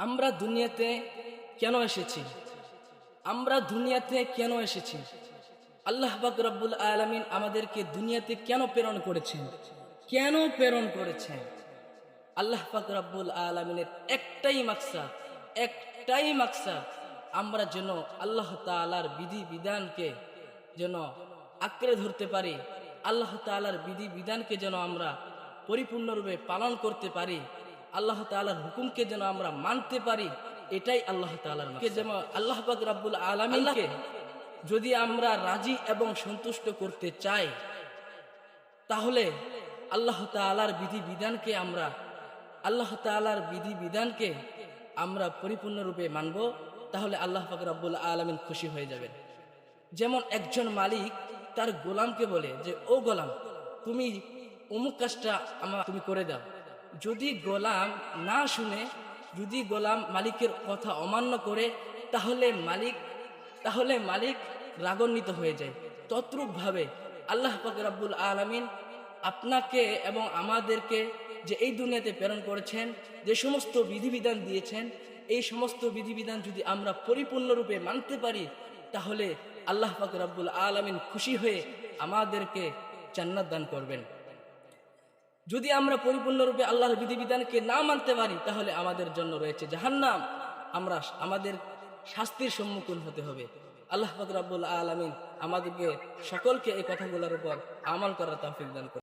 আমরা দুনিয়াতে কেন এসেছি? আমরা দুনিয়াতে কেন এসেছি? আল্লাহ পাক রব্বুল আলামিন আমাদেরকে দুনিয়াতে কেন প্রেরণ করেছেন? কেন প্রেরণ করেছেন? আল্লাহ পাক রব্বুল আলামিনের একটাই মাকসাদ আমরা যেন আল্লাহ তাআলার বিধি বিধানকে যেন আঁকড়ে ধরতে পারি, আল্লাহ তাআলার বিধি বিধানকে যেন আমরা পরিপূর্ণরূপে পালন করতে পারি, আল্লাহ তাআলার হুকুমকে যেন আমরা মানতে পারি। এটাই আল্লাহ তাআলার মাকসাদ। যেন আল্লাহ পাক রব্বুল আলামিনকে যদি আমরা রাজি এবং সন্তুষ্ট করতে চাই, তাহলে আল্লাহ তাআলার বিধি বিধানকে আমরা পরিপূর্ণরূপে মানব। তাহলে আল্লাহ পাক রব্বুল আলামিন খুশি হয়ে যাবেন। যেমন একজন মালিক তার গোলামকে বলে যে, ও গোলাম, তুমি অমুক কাজটা তুমি করে দাও। যদি গোলাম না শুনে, যদি গোলাম মালিকের কথা অমান্য করে, তাহলে মালিক রাগান্বিত হয়ে যায়। তদ্রূপভাবে আল্লাহ পাক রব্বুল আলামিন আপনাকে এবং আমাদেরকে যে এই দুনিয়াতে প্রেরণ করেছেন, যে সমস্ত বিধিবিধান দিয়েছেন, এই সমস্ত বিধিবিধান যদি আমরা পরিপূর্ণরূপে মানতে পারি, তাহলে আল্লাহ পাক রব্বুল আলামিন খুশি হয়ে আমাদেরকে জান্নাত দান করবেন। যদি আমরা পরিপূর্ণরূপে আল্লাহর বিধিবিধানকে না মানতে পারি, তাহলে আমাদের জন্য রয়েছে জাহান্নাম। আমাদের শাস্তির সম্মুখীন হতে হবে। আল্লাহ পাক রব্বুল আলামিন আমাদেরকে সকলকে এই কথাগুলোর উপর আমল করার তৌফিক দান করুন।